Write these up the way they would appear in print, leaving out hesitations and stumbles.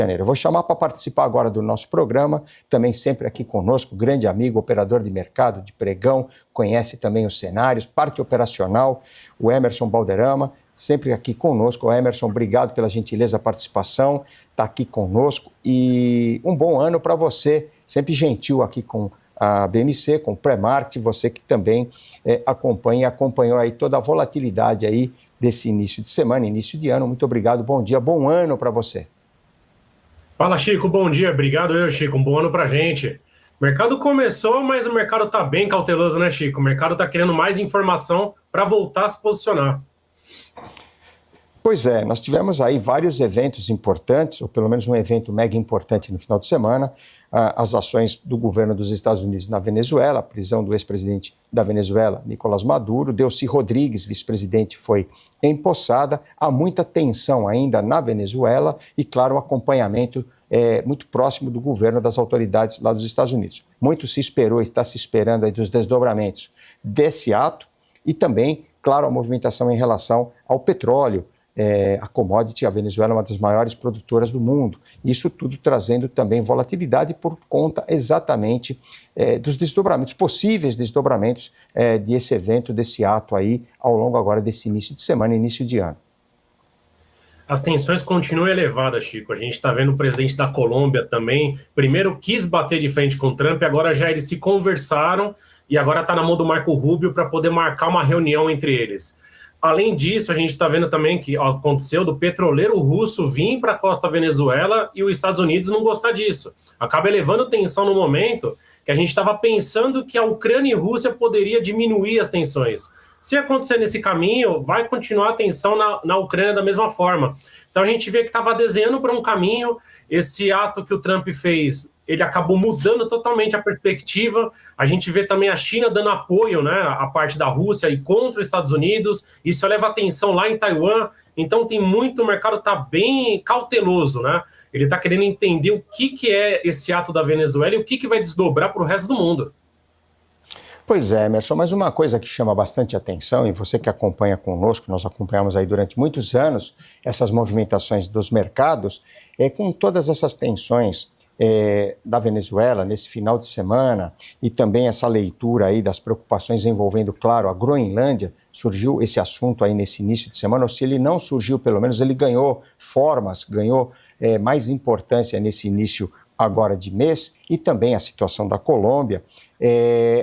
Janeiro. Eu vou chamar para participar agora do nosso programa, também sempre aqui conosco, grande amigo, operador de mercado, de pregão, conhece também os cenários, parte operacional, o Emerson Balderrama, sempre aqui conosco. Emerson, obrigado pela gentileza da participação, está aqui conosco, e um bom ano para você, sempre gentil aqui com a BMC, com o pré-market, você que também acompanhou aí toda a volatilidade aí desse início de semana, início de ano. Muito obrigado, bom dia, bom ano para você. Fala, Chico, bom dia. Obrigado, Chico. Um bom ano pra gente. O mercado começou, mas o mercado tá bem cauteloso, né, Chico? O mercado tá querendo mais informação para voltar a se posicionar. Pois é, nós tivemos aí vários eventos importantes, ou pelo menos um evento mega importante no final de semana, as ações do governo dos Estados Unidos na Venezuela, a prisão do ex-presidente da Venezuela, Nicolás Maduro, Delcy Rodrigues, vice-presidente, foi empossada, há muita tensão ainda na Venezuela e, claro, o acompanhamento muito próximo do governo, das autoridades lá dos Estados Unidos. Muito se esperou, está se esperando aí dos desdobramentos desse ato e também, claro, a movimentação em relação ao petróleo, a commodity. A Venezuela é uma das maiores produtoras do mundo. Isso tudo trazendo também volatilidade por conta exatamente dos desdobramentos, possíveis desdobramentos desse evento, desse ato aí, ao longo agora desse início de semana, início de ano. As tensões continuam elevadas, Chico. A gente está vendo o presidente da Colômbia também. Primeiro quis bater de frente com o Trump, agora já eles se conversaram e agora está na mão do Marco Rubio para poder marcar uma reunião entre eles. Além disso, a gente está vendo também que aconteceu do petroleiro russo vir para a costa Venezuela e os Estados Unidos não gostar disso. Acaba elevando tensão no momento que a gente estava pensando que a Ucrânia e a Rússia poderia diminuir as tensões. Se acontecer nesse caminho, vai continuar a tensão na Ucrânia da mesma forma. Então a gente vê que estava desenhando para um caminho. Esse ato que o Trump fez, ele acabou mudando totalmente a perspectiva. A gente vê também a China dando apoio, né, à parte da Rússia e contra os Estados Unidos. Isso leva a tensão lá em Taiwan. Então tem muito, o mercado está bem cauteloso, né? Ele está querendo entender o que é esse ato da Venezuela e o que vai desdobrar para o resto do mundo. Pois é, Emerson, mas uma coisa que chama bastante atenção, e você que acompanha conosco, nós acompanhamos aí durante muitos anos essas movimentações dos mercados, com todas essas tensões da Venezuela nesse final de semana e também essa leitura aí das preocupações envolvendo, claro, a Groenlândia. Surgiu esse assunto aí nesse início de semana, ou se ele não surgiu, pelo menos ele ganhou formas, ganhou mais importância nesse início agora de mês, e também a situação da Colômbia.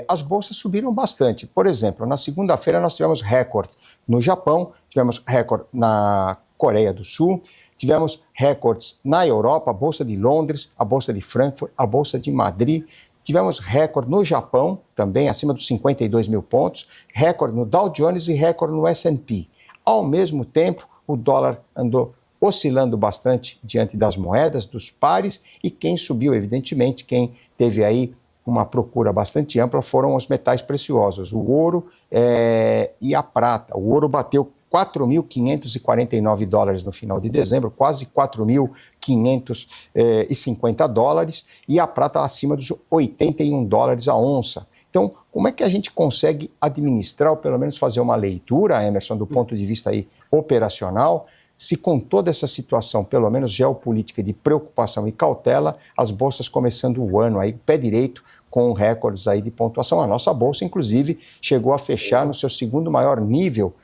As bolsas subiram bastante. Por exemplo, na segunda-feira nós tivemos recordes no Japão, tivemos recorde na Coreia do Sul, tivemos recordes na Europa, a Bolsa de Londres, a Bolsa de Frankfurt, a Bolsa de Madrid, tivemos recorde no Japão, também acima dos 52 mil pontos, recorde no Dow Jones e recorde no S&P. Ao mesmo tempo, o dólar andou oscilando bastante diante das moedas, dos pares, e quem subiu, evidentemente, quem teve aí uma procura bastante ampla foram os metais preciosos, o ouro e a prata. O ouro bateu 4.549 dólares no final de dezembro, quase 4.550 dólares, e a prata acima dos 81 dólares a onça. Então, como é que a gente consegue administrar, ou pelo menos fazer uma leitura, Emerson, do ponto de vista aí operacional, se com toda essa situação, pelo menos geopolítica, de preocupação e cautela, as bolsas começando o ano aí, pé direito, com recordes aí de pontuação. A nossa bolsa, inclusive, chegou a fechar no seu segundo maior nível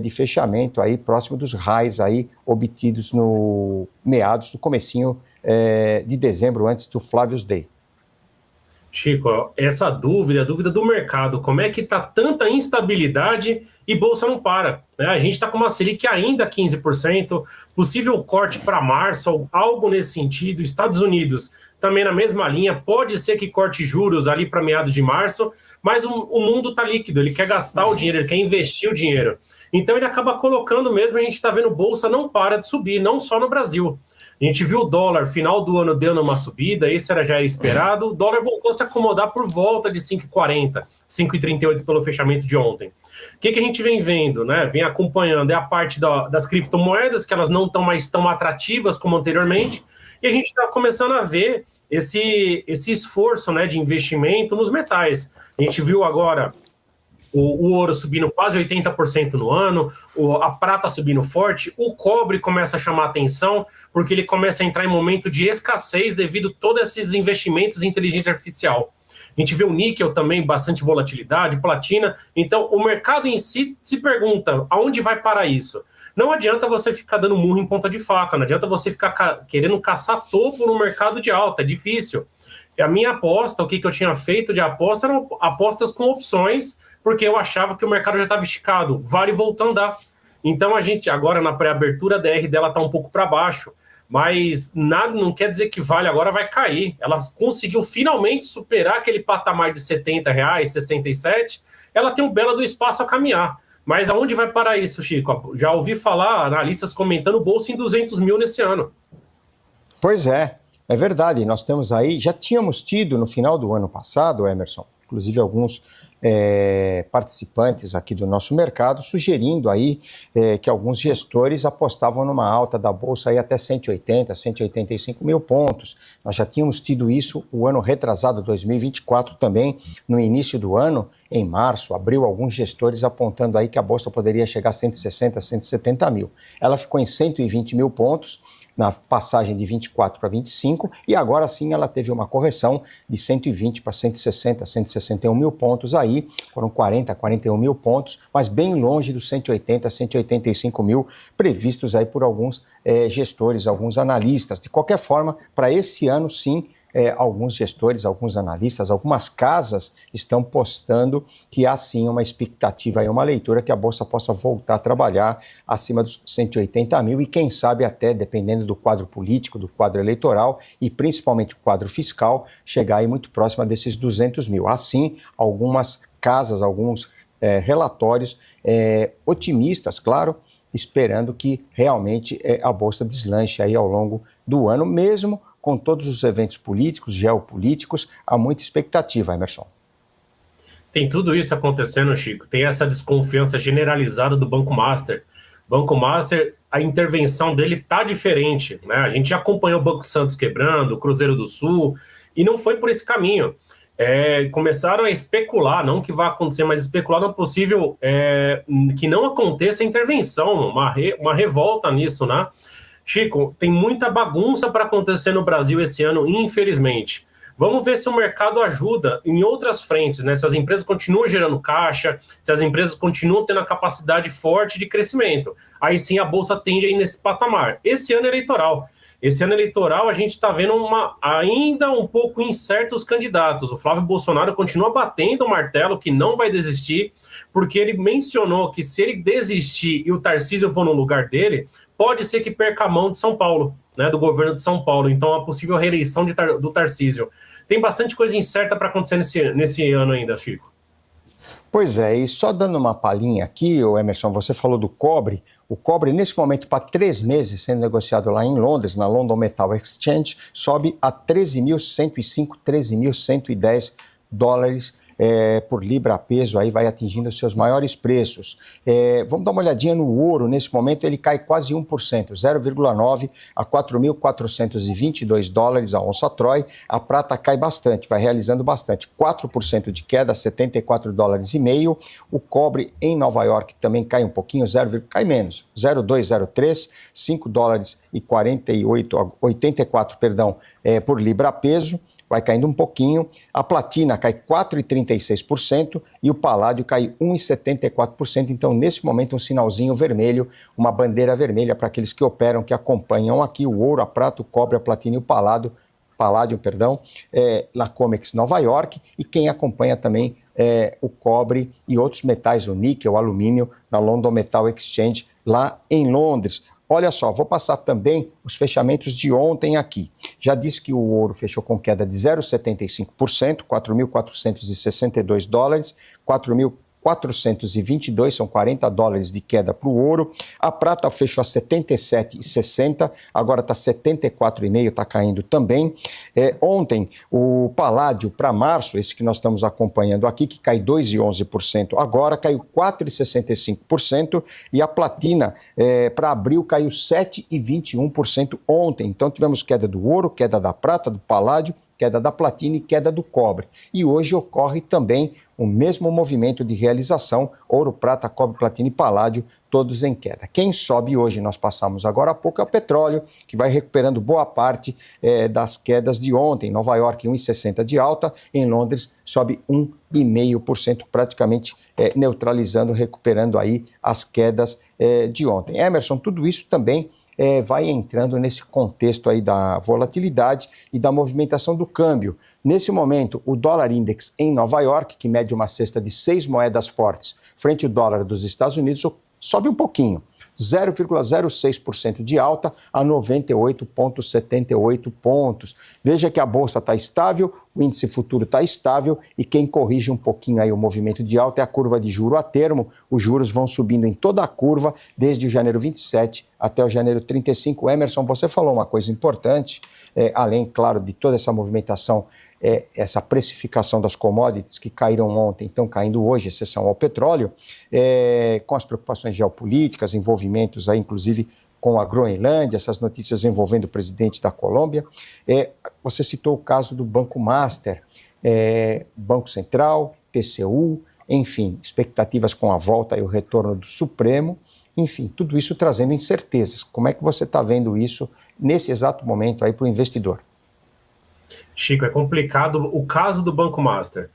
de fechamento, aí, próximo dos highs aí, obtidos no meados do comecinho de dezembro, antes do Flavius Day. Chico, essa dúvida, a dúvida do mercado, como é que está tanta instabilidade e bolsa não para, né? A gente está com uma Selic ainda 15%, possível corte para março, algo nesse sentido. Estados Unidos também na mesma linha, pode ser que corte juros ali para meados de março, mas o mundo está líquido, ele quer gastar o dinheiro, ele quer investir o dinheiro. Então ele acaba colocando mesmo, a gente está vendo bolsa não para de subir, não só no Brasil. A gente viu o dólar, final do ano, dando uma subida, isso já era esperado, o dólar voltou a se acomodar por volta de 5,40, 5,38 pelo fechamento de ontem. O que a gente vem vendo, né? Vem acompanhando, é a parte das criptomoedas, que elas não estão mais tão atrativas como anteriormente, e a gente está começando a ver esse esforço, né, de investimento nos metais. A gente viu agora o ouro subindo quase 80% no ano, a prata subindo forte, o cobre começa a chamar atenção, porque ele começa a entrar em momento de escassez devido a todos esses investimentos em inteligência artificial. A gente vê o níquel também, bastante volatilidade, platina. Então, o mercado em si se pergunta, aonde vai parar isso? Não adianta você ficar dando murro em ponta de faca, não adianta você ficar querendo caçar topo no mercado de alta, é difícil. A minha aposta, o que eu tinha feito de aposta, eram apostas com opções, porque eu achava que o mercado já estava esticado, vale voltar a andar. Então, a gente, agora na pré-abertura, a DR dela está um pouco para baixo, mas nada não quer dizer que vale agora vai cair. Ela conseguiu finalmente superar aquele patamar de R$70, 67, ela tem um belo do espaço a caminhar. Mas aonde vai parar isso, Chico? Já ouvi falar, analistas comentando bolsa em 200 mil nesse ano. Pois é verdade. Nós temos aí, já tínhamos tido no final do ano passado, Emerson, inclusive alguns participantes aqui do nosso mercado, sugerindo aí que alguns gestores apostavam numa alta da Bolsa aí até 180, 185 mil pontos. Nós já tínhamos tido isso o ano retrasado, 2024 também, no início do ano, em março, abril, alguns gestores apontando aí que a Bolsa poderia chegar a 160, 170 mil. Ela ficou em 120 mil pontos, na passagem de 24 para 25, e agora sim ela teve uma correção de 120 para 160, 161 mil pontos aí, foram 40, 41 mil pontos, mas bem longe dos 180, 185 mil previstos aí por alguns gestores, alguns analistas. De qualquer forma, para esse ano sim, alguns gestores, alguns analistas, algumas casas estão postando que há sim uma expectativa e uma leitura que a Bolsa possa voltar a trabalhar acima dos 180 mil e quem sabe até, dependendo do quadro político, do quadro eleitoral e principalmente o quadro fiscal, chegar aí muito próximo desses 200 mil. Assim, algumas casas, alguns relatórios otimistas, claro, esperando que realmente a Bolsa deslanche aí ao longo do ano, mesmo com todos os eventos políticos, geopolíticos, há muita expectativa, Emerson. Tem tudo isso acontecendo, Chico. Tem essa desconfiança generalizada do Banco Master. Banco Master, a intervenção dele está diferente, né? A gente já acompanhou o Banco Santos quebrando, o Cruzeiro do Sul, e não foi por esse caminho. Começaram a especular, não que vai acontecer, mas especular no possível que não aconteça a intervenção, uma revolta nisso, né? Chico, tem muita bagunça para acontecer no Brasil esse ano, infelizmente. Vamos ver se o mercado ajuda em outras frentes, né? Se as empresas continuam gerando caixa, se as empresas continuam tendo a capacidade forte de crescimento. Aí sim a Bolsa tende a ir nesse patamar. Esse ano eleitoral. Esse ano eleitoral a gente está vendo ainda um pouco incerto os candidatos. O Flávio Bolsonaro continua batendo o martelo que não vai desistir, porque ele mencionou que se ele desistir e o Tarcísio for no lugar dele, pode ser que perca a mão de São Paulo, né, do governo de São Paulo. Então, a possível reeleição do Tarcísio. Tem bastante coisa incerta para acontecer nesse ano ainda, Chico. Pois é, e só dando uma palhinha aqui, Emerson, você falou do cobre. O cobre, nesse momento, para 3 meses, sendo negociado lá em Londres, na London Metal Exchange, sobe a 13.105, 13.110 dólares por libra a peso, aí vai atingindo os seus maiores preços. Vamos dar uma olhadinha no ouro, nesse momento ele cai quase 1%, 0,9 a 4.422 dólares a onça Troy. A prata cai bastante, vai realizando bastante, 4% de queda, 74 dólares e meio. O cobre em Nova York também cai um pouquinho, cai menos, 0,203, 5 dólares e 84, por libra a peso. Vai caindo um pouquinho, a platina cai 4,36% e o paládio cai 1,74%. Então, nesse momento, um sinalzinho vermelho, uma bandeira vermelha para aqueles que operam, que acompanham aqui o ouro, a prata, o cobre, a platina e o paládio, na Comex Nova York, e quem acompanha também o cobre e outros metais, o níquel, o alumínio, na London Metal Exchange, lá em Londres. Olha só, vou passar também os fechamentos de ontem aqui. Já disse que o ouro fechou com queda de 0,75%, 4.462 dólares, 4.422, são 40 dólares de queda para o ouro. A prata fechou a 77,60, agora está 74,5, está caindo também. Ontem, o paládio para março, esse que nós estamos acompanhando aqui, que cai 2,11%, agora caiu 4,65%, e a platina para abril caiu 7,21% ontem. Então tivemos queda do ouro, queda da prata, do paládio queda da platina e queda do cobre. E hoje ocorre também o mesmo movimento de realização, ouro, prata, cobre, platina e paládio, todos em queda. Quem sobe hoje, nós passamos agora há pouco, é o petróleo, que vai recuperando boa parte das quedas de ontem. Nova York, 1,60 de alta, em Londres, sobe 1,5%, praticamente neutralizando, recuperando aí as quedas de ontem. Emerson, tudo isso também vai entrando nesse contexto aí da volatilidade e da movimentação do câmbio. Nesse momento, o dólar index em Nova York, que mede uma cesta de 6 moedas fortes frente ao dólar dos Estados Unidos, sobe um pouquinho, 0,06% de alta a 98,78 pontos. Veja que a bolsa está estável, o índice futuro está estável e quem corrige um pouquinho aí o movimento de alta é a curva de juro a termo. Os juros vão subindo em toda a curva desde o janeiro 27 até o janeiro 35. Emerson, você falou uma coisa importante, além, claro, de toda essa movimentação, essa precificação das commodities que caíram ontem, estão caindo hoje, exceção ao petróleo, com as preocupações geopolíticas, envolvimentos aí, inclusive com a Groenlândia, essas notícias envolvendo o presidente da Colômbia. Você citou o caso do Banco Master, Banco Central, TCU, enfim, expectativas com a volta e o retorno do Supremo, enfim, tudo isso trazendo incertezas. Como é que você está vendo isso nesse exato momento aí para o investidor? Chico, é complicado o caso do Banco Master.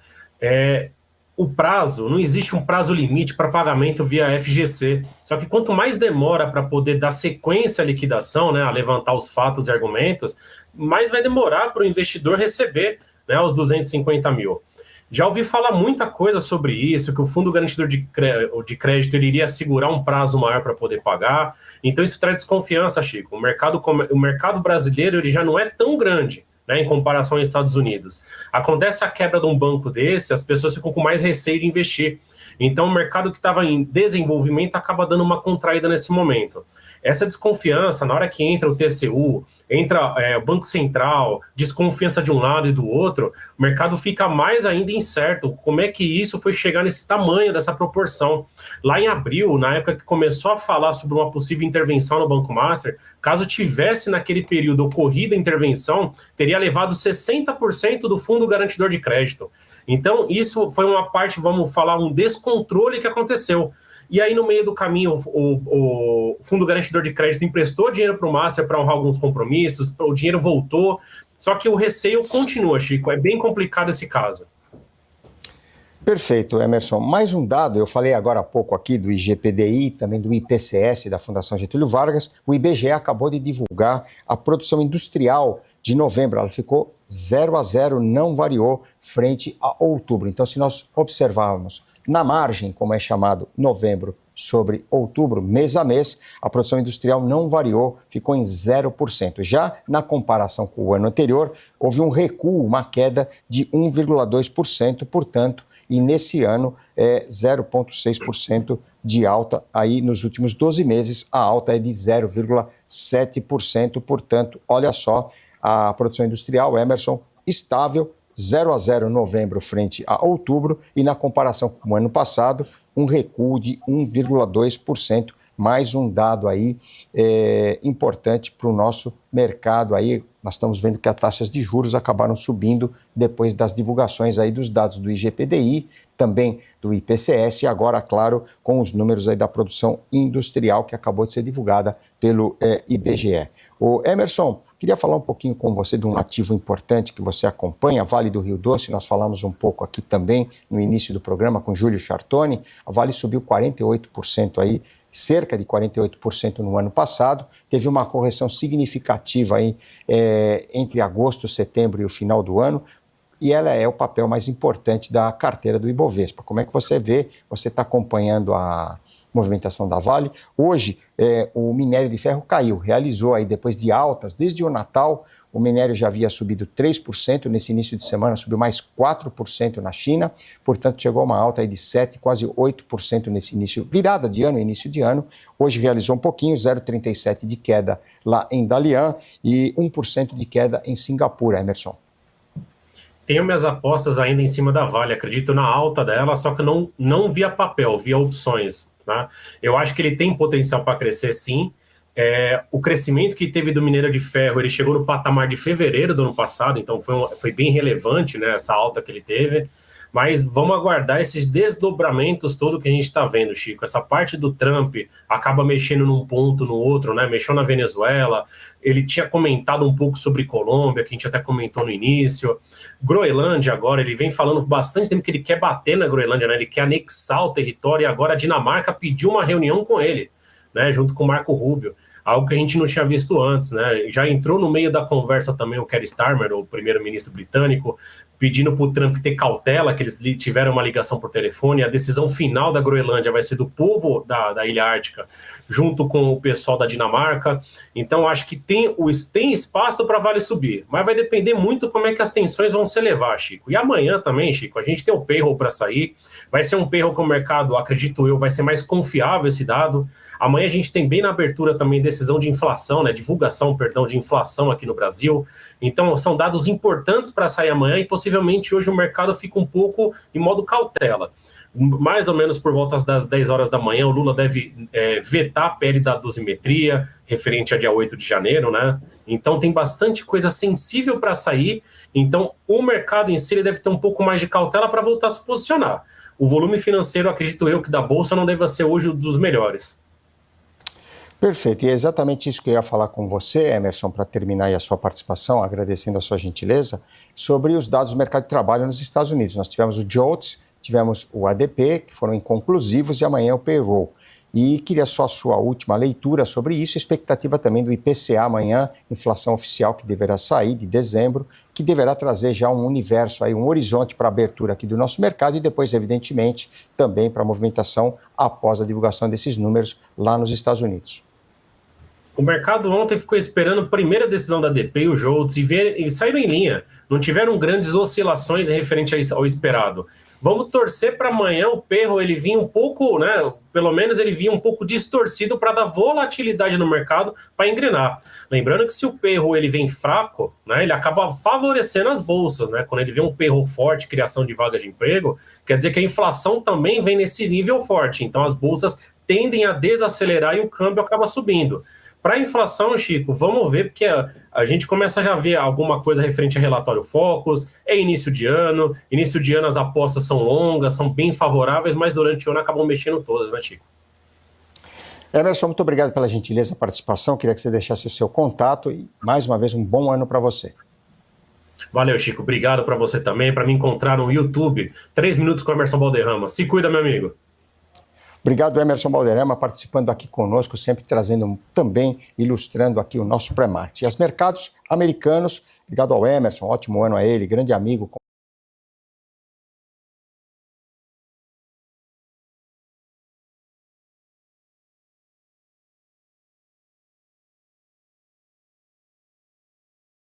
O prazo, não existe um prazo limite para pagamento via FGC. Só que quanto mais demora para poder dar sequência à liquidação, né, a levantar os fatos e argumentos, mais vai demorar para o investidor receber, né, os 250 mil. Já ouvi falar muita coisa sobre isso, que o Fundo Garantidor de Crédito ele iria assegurar um prazo maior para poder pagar. Então isso traz desconfiança, Chico. O mercado brasileiro ele já não é tão grande, né, em comparação aos Estados Unidos. Acontece a quebra de um banco desse, as pessoas ficam com mais receio de investir. Então o mercado que estava em desenvolvimento acaba dando uma contraída nesse momento. Essa desconfiança, na hora que entra o TCU, entra o Banco Central, desconfiança de um lado e do outro, o mercado fica mais ainda incerto. Como é que isso foi chegar nesse tamanho, dessa proporção? Lá em abril, na época que começou a falar sobre uma possível intervenção no Banco Master, caso tivesse naquele período ocorrido a intervenção, teria levado 60% do Fundo Garantidor de Crédito. Então, isso foi uma parte, vamos falar, um descontrole que aconteceu. E aí, no meio do caminho, o Fundo Garantidor de Crédito emprestou dinheiro para o Master para honrar alguns compromissos, o dinheiro voltou, só que o receio continua, Chico, é bem complicado esse caso. Perfeito, Emerson. Mais um dado, eu falei agora há pouco aqui do IGPDI, também do IPCS, da Fundação Getúlio Vargas, o IBGE acabou de divulgar a produção industrial de novembro, ela ficou 0-0, não variou frente a outubro. Então, se nós observarmos na margem, como é chamado, novembro sobre outubro, mês a mês, a produção industrial não variou, ficou em 0%. Já na comparação com o ano anterior, houve um recuo, uma queda de 1,2%, portanto, e nesse ano 0,6% de alta, aí nos últimos 12 meses a alta é de 0,7%, portanto, olha só, a produção industrial, Emerson, estável, 0-0 novembro frente a outubro e na comparação com o ano passado, um recuo de 1,2%, mais um dado aí importante para o nosso mercado. Aí nós estamos vendo que as taxas de juros acabaram subindo depois das divulgações aí dos dados do IGPDI, também do IPCS e agora, claro, com os números aí da produção industrial que acabou de ser divulgada pelo IBGE. O Emerson, queria falar um pouquinho com você de um ativo importante que você acompanha, a Vale do Rio Doce. Nós falamos um pouco aqui também no início do programa com Júlio Chartoni. A Vale subiu 48% aí, cerca de 48% no ano passado. Teve uma correção significativa aí entre agosto, setembro e o final do ano. E ela é o papel mais importante da carteira do Ibovespa. Como é que você vê? Você está acompanhando a movimentação da Vale. Hoje, o minério de ferro caiu, realizou aí depois de altas, desde o Natal, o minério já havia subido 3%, nesse início de semana subiu mais 4% na China, portanto chegou a uma alta aí de 7%, quase 8% nesse início, virada de ano, início de ano. Hoje realizou um pouquinho, 0,37% de queda lá em Dalian e 1% de queda em Singapura, Emerson. Tenho minhas apostas ainda em cima da Vale, acredito na alta dela, só que não via papel, via opções. Tá? Eu acho que ele tem potencial para crescer sim, O crescimento que teve do minério de ferro, ele chegou no patamar de fevereiro do ano passado, então foi bem relevante, né, essa alta que ele teve. Mas vamos aguardar esses desdobramentos todo que a gente está vendo, Chico. Essa parte do Trump acaba mexendo num ponto, no outro, né? Mexeu na Venezuela, ele tinha comentado um pouco sobre Colômbia, que a gente até comentou no início. Groenlândia agora, ele vem falando bastante tempo que ele quer bater na Groenlândia, né? Ele quer anexar o território, e agora a Dinamarca pediu uma reunião com ele, né? Junto com o Marco Rubio. Algo que a gente não tinha visto antes, né? Já entrou no meio da conversa também o Keir Starmer, o primeiro-ministro britânico, pedindo para o Trump ter cautela, que eles tiveram uma ligação por telefone. A decisão final da Groenlândia vai ser do povo da Ilha Ártica, junto com o pessoal da Dinamarca. Então, acho que tem espaço para Vale subir, mas vai depender muito como é que as tensões vão se elevar, Chico. E amanhã também, Chico, a gente tem o payroll para sair. Vai ser um payroll que o mercado, acredito eu, vai ser mais confiável esse dado. Amanhã a gente tem bem na abertura também decisão de inflação, né? Divulgação, perdão, de inflação aqui no Brasil. Então, são dados importantes para sair amanhã e possivelmente hoje o mercado fica um pouco em modo cautela. Mais ou menos por volta das 10 horas da manhã, o Lula deve vetar a PL da dosimetria, referente a dia 8 de janeiro, né? Então, tem bastante coisa sensível para sair. Então, o mercado em si ele deve ter um pouco mais de cautela para voltar a se posicionar. O volume financeiro, acredito eu, que da Bolsa não deve ser hoje um dos melhores. Perfeito, e é exatamente isso que eu ia falar com você, Emerson, para terminar aí a sua participação, agradecendo a sua gentileza, sobre os dados do mercado de trabalho nos Estados Unidos. Nós tivemos o JOLTS, tivemos o ADP, que foram inconclusivos, e amanhã o payroll. E queria só a sua última leitura sobre isso, expectativa também do IPCA amanhã, inflação oficial que deverá sair de dezembro, que deverá trazer já um universo, aí, um horizonte para a abertura aqui do nosso mercado e depois, evidentemente, também para a movimentação após a divulgação desses números lá nos Estados Unidos. O mercado ontem ficou esperando a primeira decisão da ADP e o JOLTS e saíram em linha. Não tiveram grandes oscilações referente ao esperado. Vamos torcer para amanhã o payroll ele vir um pouco, né? Pelo menos ele vir um pouco distorcido para dar volatilidade no mercado para engrenar. Lembrando que se o payroll ele vem fraco, né? Ele acaba favorecendo as bolsas, né? Quando ele vê um payroll forte, criação de vagas de emprego, quer dizer que a inflação também vem nesse nível forte. Então as bolsas tendem a desacelerar e o câmbio acaba subindo. Para a inflação, Chico, vamos ver, porque a gente começa a já ver alguma coisa referente a relatório Focus, início de ano as apostas são longas, são bem favoráveis, mas durante o ano acabam mexendo todas, né, Chico? Emerson, muito obrigado pela gentileza da participação, queria que você deixasse o seu contato e, mais uma vez, um bom ano para você. Valeu, Chico, obrigado para você também, para me encontrar no YouTube, 3 minutos com o Emerson Balderrama. Se cuida, meu amigo. Obrigado, Emerson Balderrama, participando aqui conosco, sempre trazendo também, ilustrando aqui o nosso pré-market. E os mercados americanos, obrigado ao Emerson, ótimo ano a ele, grande amigo.